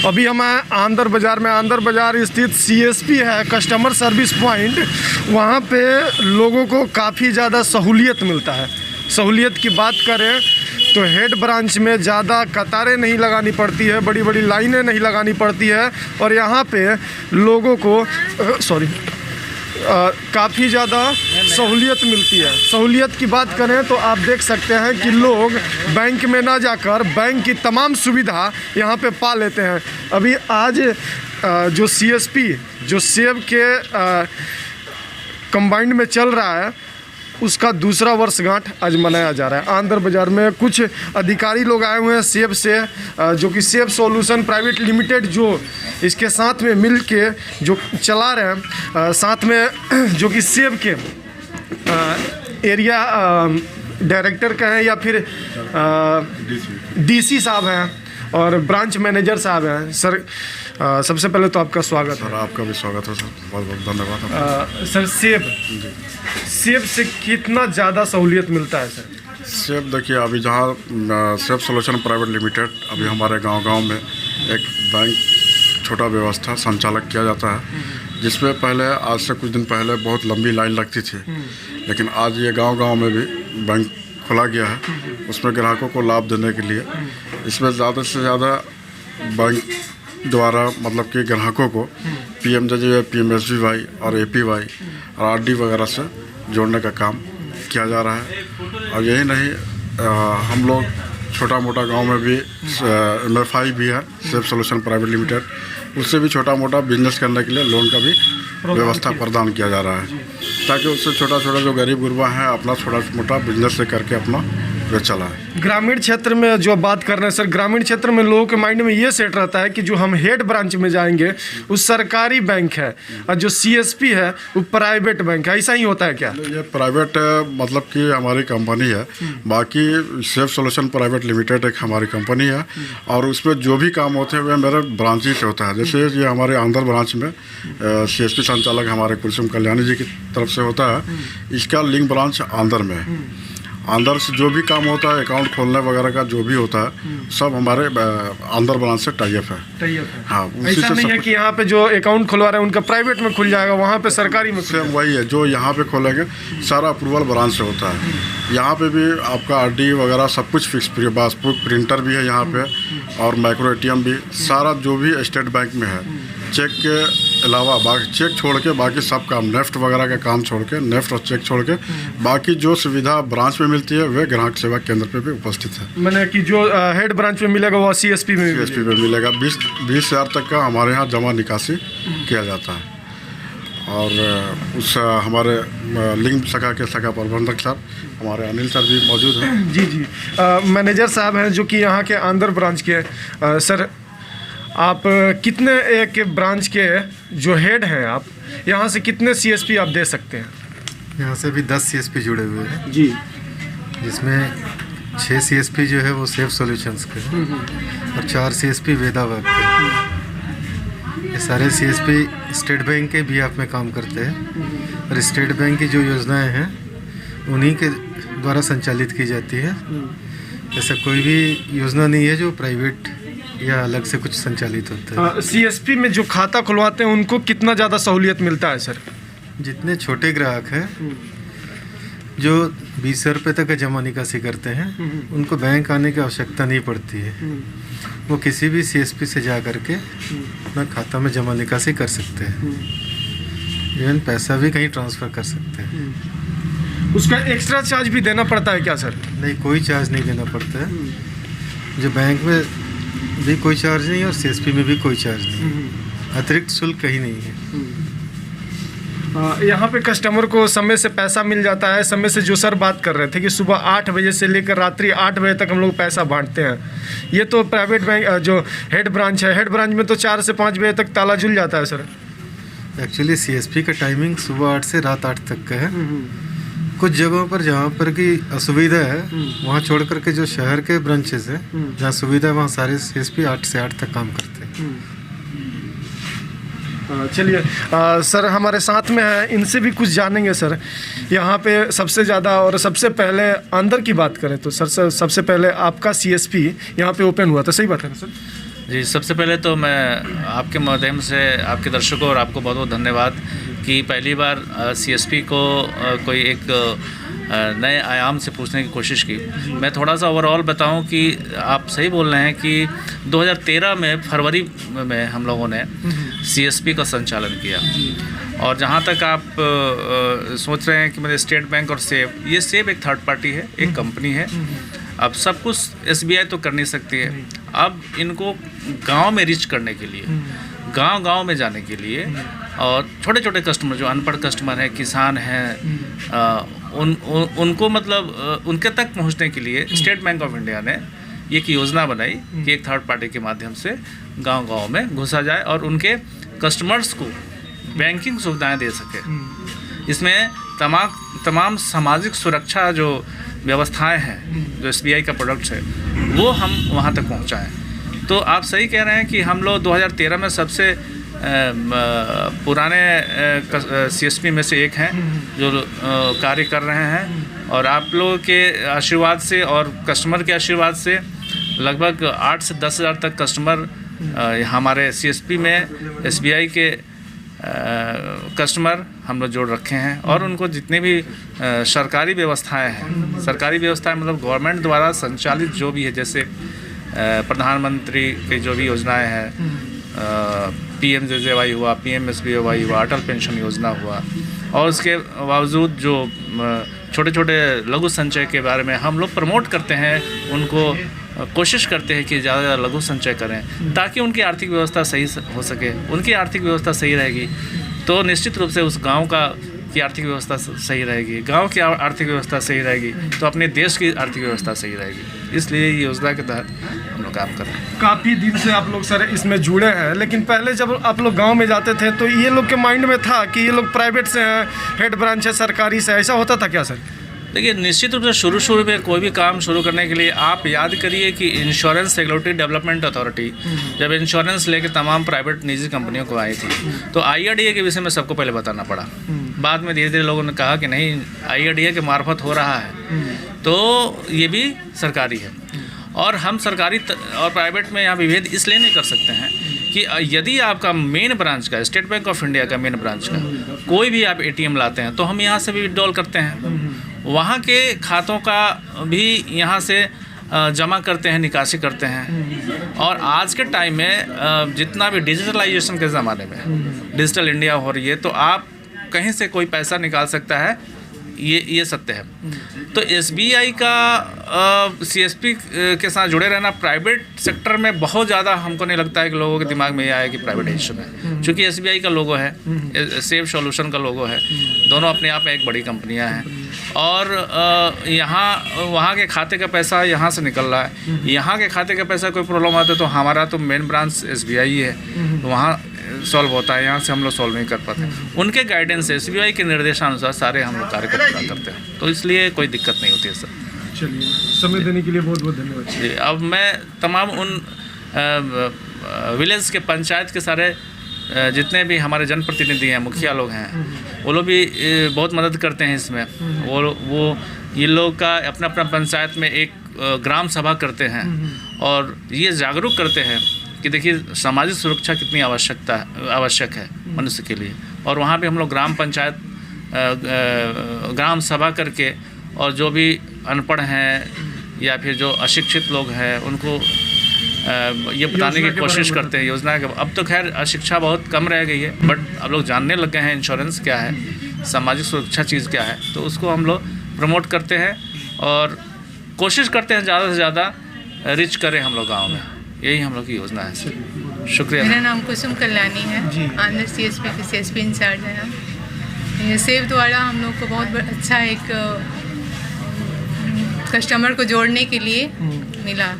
अभी हम आंध्र बाज़ार में, आंध्र बाज़ार स्थित सीएसपी है, कस्टमर सर्विस पॉइंट। वहाँ पे लोगों को काफ़ी ज़्यादा सहूलियत मिलता है। सहूलियत की बात करें तो हेड ब्रांच में ज़्यादा कतारें नहीं लगानी पड़ती है, बड़ी बड़ी लाइनें नहीं लगानी पड़ती है, और यहाँ पे लोगों को काफ़ी ज़्यादा सहूलियत मिलती है। सहूलियत की बात करें तो आप देख सकते हैं कि लोग बैंक में ना जाकर बैंक की तमाम सुविधा यहाँ पे पा लेते हैं। अभी आज जो सीएसपी जो सेब के कंबाइंड में चल रहा है, उसका दूसरा वर्षगांठ आज मनाया जा रहा है। आंध्र बाज़ार में कुछ अधिकारी लोग आए हुए हैं सेब से, जो कि सेब सॉल्यूशन प्राइवेट लिमिटेड जो इसके साथ में मिल के जो चला रहे हैं, साथ में जो कि सेब के एरिया डायरेक्टर का है या फिर डीसी साहब हैं और ब्रांच मैनेजर साहब हैं। सर सबसे पहले तो आपका स्वागत है। सर आपका भी स्वागत है सर, बहुत बहुत धन्यवाद। सर सेब से कितना ज़्यादा सहूलियत मिलता है सर? सेब देखिए, अभी जहाँ सेब सॉल्यूशन प्राइवेट लिमिटेड अभी हमारे गांव में एक बैंक छोटा व्यवस्था संचालक किया जाता है, जिसमें पहले आज से कुछ दिन पहले बहुत लंबी लाइन लगती थी, लेकिन आज ये गांव में भी बैंक खोला गया है। उसमें ग्राहकों को लाभ देने के लिए इसमें ज़्यादा से ज़्यादा बैंक द्वारा मतलब कि ग्राहकों को पीएमजेजे, पीएमएसबीवाई और एपीवाई और आरडी वगैरह से जोड़ने का काम किया जा रहा है। और यही नहीं, हम लोग छोटा मोटा गांव में भी एमएफआई भी है, सेब सॉल्यूशन प्राइवेट लिमिटेड, उससे भी छोटा मोटा बिजनेस करने के लिए लोन का भी व्यवस्था प्रदान किया जा रहा है, ताकि उससे छोटा जो गरीब गुरबा हैं अपना छोटा मोटा बिजनेस से करके अपना वे चला है। ग्रामीण क्षेत्र में जो बात कर रहे हैं सर, ग्रामीण क्षेत्र में लोगों के माइंड में ये सेट रहता है कि जो हम हेड ब्रांच में जाएंगे वो सरकारी बैंक है और जो सीएसपी है वो प्राइवेट बैंक है। ऐसा ही होता है क्या? ये प्राइवेट मतलब कि हमारी कंपनी है, बाकी सेब सॉल्यूशन प्राइवेट लिमिटेड एक हमारी कंपनी है, और उसमें जो भी काम होते हैं वे मेरे ब्रांच ही से होता है। जैसे ये हमारे आंध्र ब्रांच में सीएसपी संचालक हमारे कुलसुम कल्याणी जी की तरफ से होता है, इसका लिंक ब्रांच आंध्र में है। आंध्र से जो भी काम होता है, अकाउंट खोलने वगैरह का जो भी होता है, सब हमारे आंध्र ब्रांच से टाई अप है। हाँ, उसी ऐसा से नहीं है कि यहाँ पे जो अकाउंट खुलवा रहे हैं उनका प्राइवेट में खुल जाएगा, वहाँ पे सरकारी में सेम वही है। जो यहाँ पे खोलेंगे सारा अप्रूवल ब्रांच से होता है। यहाँ पे भी आपका आरडी वगैरह सब कुछ फिक्स, पासबुक प्रिंटर भी है यहाँ पे, और माइक्रो एटीएम भी, सारा जो भी स्टेट बैंक में है, चेक के अलावा बाकी चेक छोड़ के बाकी सब काम, नेफ्ट वगैरह का काम छोड़ के, नेफ्ट और चेक छोड़ के बाकी जो सुविधा ब्रांच में मिलती है वे ग्राहक सेवा केंद्र पे भी उपस्थित है। मैंने कि जो हेड ब्रांच में मिलेगा वो सीएसपी में मिलेगा। 20,000 तक का हमारे यहाँ जमा निकासी किया जाता है। और उस हमारे लिंक शाखा के शाखा प्रबंधक सर हमारे अनिल सर भी मौजूद हैं। जी मैनेजर साहब हैं जो कि यहाँ के आंध्र ब्रांच के। सर आप कितने एक ब्रांच के जो हेड हैं, आप यहाँ से कितने सीएसपी आप दे सकते हैं? यहाँ से भी 10 सीएसपी जुड़े हुए हैं जी, जिसमें 6 सीएसपी जो है वो सेब सॉल्यूशंस के हैं और 4 सीएसपी वेदा वर्क के। ये सारे सीएसपी स्टेट बैंक के भी आप में काम करते हैं, और स्टेट बैंक की जो योजनाएं हैं उन्हीं के द्वारा संचालित की जाती है। ऐसा कोई भी योजना नहीं है जो प्राइवेट या अलग से कुछ संचालित होता है। सीएसपी में जो खाता खुलवाते हैं उनको कितना ज़्यादा सहूलियत मिलता है सर? जितने छोटे ग्राहक हैं जो 20,000 रुपये तक का जमा निकासी करते हैं, उनको बैंक आने की आवश्यकता नहीं पड़ती है। वो किसी भी सीएसपी से जा करके अपना खाता में जमा निकासी कर सकते हैं, इवन पैसा भी कहीं ट्रांसफ़र कर सकते हैं। उसका एक्स्ट्रा चार्ज भी देना पड़ता है क्या सर? नहीं, कोई चार्ज नहीं देना पड़ता है। जो बैंक में भी कोई चार्ज नहीं और सीएसपी में भी कोई चार्ज नहीं, अतिरिक्त शुल्क कहीं नहीं है। यहाँ पे कस्टमर को समय से पैसा मिल जाता है। समय से जो सर बात कर रहे थे कि सुबह 8 बजे से लेकर रात्रि 8 बजे तक हम लोग पैसा बांटते हैं, ये तो प्राइवेट बैंक जो हेड ब्रांच है, हेड ब्रांच में तो 4 से 5 बजे तक ताला झुल जाता है सर। एक्चुअली सीएसपी का टाइमिंग सुबह 8 से रात 8 तक का है। कुछ जगहों पर जहाँ पर की असुविधा है वहाँ छोड़ करके जो शहर के ब्रांचेस हैं जहाँ सुविधा है वहाँ सारे सीएसपी 8 से 8 तक काम करते हैं। चलिए सर हमारे साथ में है, इनसे भी कुछ जानेंगे सर। यहाँ पे सबसे ज़्यादा और सबसे पहले अंदर की बात करें तो सर सबसे पहले आपका सीएसपी यहाँ पे ओपन हुआ था, सही बात है ना सर? जी, सबसे पहले तो मैं आपके माध्यम से आपके दर्शकों और आपको बहुत बहुत धन्यवाद कि पहली बार सीएसपी को कोई एक नए आयाम से पूछने की कोशिश की। मैं थोड़ा सा ओवरऑल बताऊं कि आप सही बोल रहे हैं कि 2013 में फरवरी में हम लोगों ने सीएसपी का संचालन किया। और जहां तक आप सोच रहे हैं कि मतलब स्टेट बैंक और सेब, ये सेब एक थर्ड पार्टी है, एक कंपनी है। अब सब कुछ एसबीआई तो कर नहीं सकती है। अब इनको गांव में रीच करने के लिए, गांव में जाने के लिए, और छोटे छोटे कस्टमर जो अनपढ़ कस्टमर हैं, किसान हैं, उनको मतलब उनके तक पहुंचने के लिए स्टेट बैंक ऑफ इंडिया ने एक योजना बनाई कि एक थर्ड पार्टी के माध्यम से गांव में घुसा जाए और उनके कस्टमर्स को बैंकिंग सुविधाएं दे सके। इसमें तमाम सामाजिक सुरक्षा जो व्यवस्थाएं हैं, जो एसबीआई का प्रोडक्ट्स है, वो हम वहां तक पहुंचाएं। तो आप सही कह रहे हैं कि हम लोग 2013 में सबसे पुराने सीएसपी में से एक हैं जो कार्य कर रहे हैं। और आप लोगों के आशीर्वाद से और कस्टमर के आशीर्वाद से लगभग 8 से 10 हज़ार तक कस्टमर हमारे सीएसपी में एसबीआई के कस्टमर हम लोग जोड़ रखे हैं। और उनको जितने भी सरकारी व्यवस्थाएं हैं, सरकारी व्यवस्थाएं मतलब गवर्नमेंट द्वारा संचालित जो भी है, जैसे प्रधानमंत्री की जो भी योजनाएं हैं, PMJJY हुआ, PMSBY हुआ, अटल पेंशन योजना हुआ, और उसके बावजूद जो छोटे छोटे लघु संचय के बारे में हम लोग प्रमोट करते हैं, उनको कोशिश करते हैं कि ज़्यादा से ज़्यादा लघु संचय करें ताकि उनकी आर्थिक व्यवस्था सही हो सके। उनकी आर्थिक व्यवस्था सही रहेगी तो निश्चित रूप से उस गांव की आर्थिक व्यवस्था सही रहेगी, गांव की आर्थिक व्यवस्था सही रहेगी तो अपने देश की आर्थिक व्यवस्था सही रहेगी। इसलिए ये योजना के तहत हम लोग काम कर रहे हैं। काफ़ी दिन से आप लोग सर इसमें जुड़े हैं, लेकिन पहले जब आप लोग गांव में जाते थे तो ये लोग के माइंड में था कि ये लोग प्राइवेट से हैं, हेड ब्रांच है, सरकारी से, ऐसा होता था क्या सर? देखिए, निश्चित रूप से शुरू में कोई भी काम शुरू करने के लिए आप याद करिए कि इंश्योरेंस रेगुलेटरी डेवलपमेंट अथॉरिटी जब इंश्योरेंस लेके तमाम प्राइवेट निजी कंपनियों को आई थी तो IRDA के विषय में सबको पहले बताना पड़ा। बाद में धीरे धीरे लोगों ने कहा कि नहीं, IRDA के मार्फत हो रहा है तो ये भी सरकारी है। और हम सरकारी और प्राइवेट में यहाँ विभेद इसलिए नहीं कर सकते हैं कि यदि आपका मेन ब्रांच का, स्टेट बैंक ऑफ इंडिया का मेन ब्रांच का कोई भी आप ATM लाते हैं तो हम यहाँ से भी विड्रॉल करते हैं, वहाँ के खातों का भी यहाँ से जमा करते हैं, निकासी करते हैं। और आज के टाइम में जितना भी डिजिटलाइजेशन के ज़माने में डिजिटल इंडिया हो रही है तो आप कहीं से कोई पैसा निकाल सकता है, ये सत्य है। तो SBI का CSP के साथ जुड़े रहना प्राइवेट सेक्टर में बहुत ज़्यादा हमको नहीं लगता है कि लोगों के दिमाग में ये आया कि प्राइवेटाइजेशन है, क्योंकि SBI का लोगो है, सेब सॉल्यूशन का लोगो है, दोनों अपने आप में एक बड़ी कंपनियां हैं। और वहाँ के खाते का पैसा यहाँ से निकल रहा है, यहाँ के खाते का पैसा कोई प्रॉब्लम आता है तो हमारा तो मेन ब्रांच SBI ही है, तो वहाँ सॉल्व होता है, यहाँ से हम लोग सॉल्व नहीं कर पाते। उनके गाइडेंस से SBI के निर्देशानुसार सारे हम लोग कार्य को पूरा करते हैं, तो इसलिए कोई दिक्कत नहीं होती है सर। चलिए, समय देने के लिए बहुत बहुत धन्यवाद जी। अब मैं तमाम उन विलेज के पंचायत के सारे जितने भी हमारे जनप्रतिनिधि हैं, मुखिया लोग हैं, वो लोग भी बहुत मदद करते हैं इसमें। वो ये लोग का अपना अपना पंचायत में एक ग्राम सभा करते हैं और ये जागरूक करते हैं कि देखिए सामाजिक सुरक्षा कितनी आवश्यक है मनुष्य के लिए। और वहाँ भी हम लोग ग्राम पंचायत ग्राम सभा करके और जो भी अनपढ़ हैं या फिर जो अशिक्षित लोग हैं उनको ये बताने की कोशिश करते हैं योजना के। अब तो खैर अशिक्षा बहुत कम रह गई है, बट अब लोग जानने लग गए हैं इंश्योरेंस क्या है, सामाजिक सुरक्षा चीज़ क्या है, तो उसको हम लोग प्रमोट करते हैं और कोशिश करते हैं ज़्यादा से ज़्यादा रिच करें हम लोग गाँव में। यही हम लोग की योजना है। शुक्रिया। मेरा नाम कुसुम कल्याणी है, आंध्र CSP की CSP इंचार्ज है हम। ये सेब द्वारा हम लोग को बहुत अच्छा एक कस्टमर को जोड़ने के लिए मिला।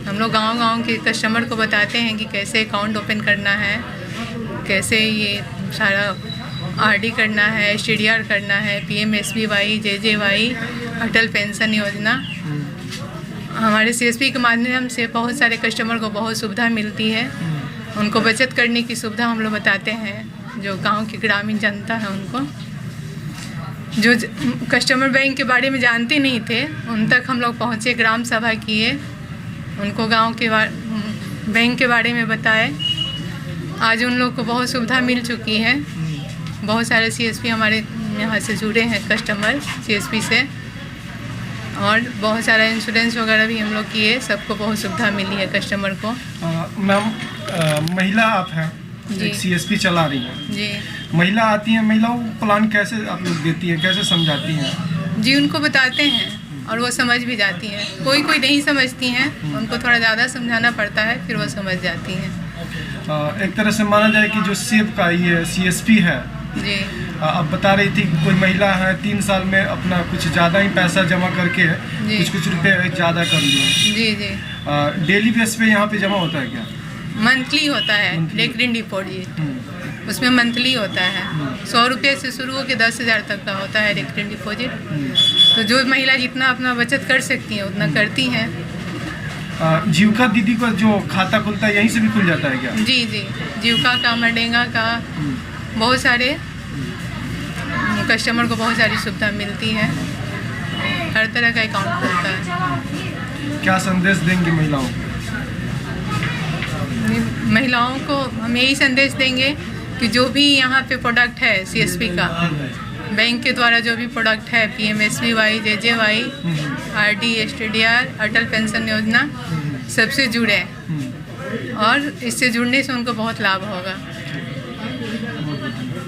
हम लोग गांव के कस्टमर को बताते हैं कि कैसे अकाउंट ओपन करना है, कैसे ये सारा RD करना है, STDR करना है, PMSBY, JJY, अटल पेंशन योजना। हमारे CSP के माध्यम से बहुत सारे कस्टमर को बहुत सुविधा मिलती है। उनको बचत करने की सुविधा हम लोग बताते हैं, जो गांव की ग्रामीण जनता है उनको, जो कस्टमर बैंक के बारे में जानते नहीं थे उन तक हम लोग पहुँचे, ग्राम सभा किए, उनको गांव के बैंक के बारे में बताए। आज उन लोग को बहुत सुविधा मिल चुकी है। बहुत सारे सीएसपी हमारे यहाँ से जुड़े हैं कस्टमर सीएसपी से, और बहुत सारा इंश्योरेंस वगैरह भी हम लोग किए, सबको बहुत सुविधा मिली है कस्टमर को। मैम महिला आप हैं, जी। एक सीएसपी चला रही हैं, जी महिला आती हैं, महिलाओं को प्लान कैसे आप लोग देती हैं, कैसे समझाती हैं? जी, उनको बताते हैं और वो समझ भी जाती हैं। कोई कोई नहीं समझती हैं, उनको थोड़ा ज़्यादा समझाना पड़ता है, फिर वो समझ जाती हैं। एक तरह से माना जाए कि जो सेब का ये सीएसपी है, जी अब बता रही थी कि कोई महिला है 3 साल में अपना कुछ ज़्यादा ही पैसा जमा करके जी। कुछ रुपए ज़्यादा कर लिए। जी जी, डेली बेस पे यहाँ पे जमा होता है क्या? मंथली होता है रेकरिंग डिपॉजिट, उसमें मंथली होता है। 100 रुपये से शुरू होकर 10,000 तक का होता है रेकरिंग डिपॉजिट। तो जो महिला जितना अपना बचत कर सकती हैं उतना करती हैं। जीविका दीदी का जो खाता खुलता है यहीं से भी खुल जाता है क्या? जी जी, जीविका का, मनरेगा का, बहुत सारे कस्टमर को बहुत सारी सुविधा मिलती है। हर तरह का अकाउंट खुलता है। क्या संदेश देंगे महिलाओं को? महिलाओं को हम यही संदेश देंगे कि जो भी यहाँ पे प्रोडक्ट है सीएसपी का, बैंक के द्वारा जो भी प्रोडक्ट है, PMSBY, JJY, RD, STDR, अटल पेंशन योजना, सबसे जुड़े और इससे जुड़ने से उनको बहुत लाभ होगा।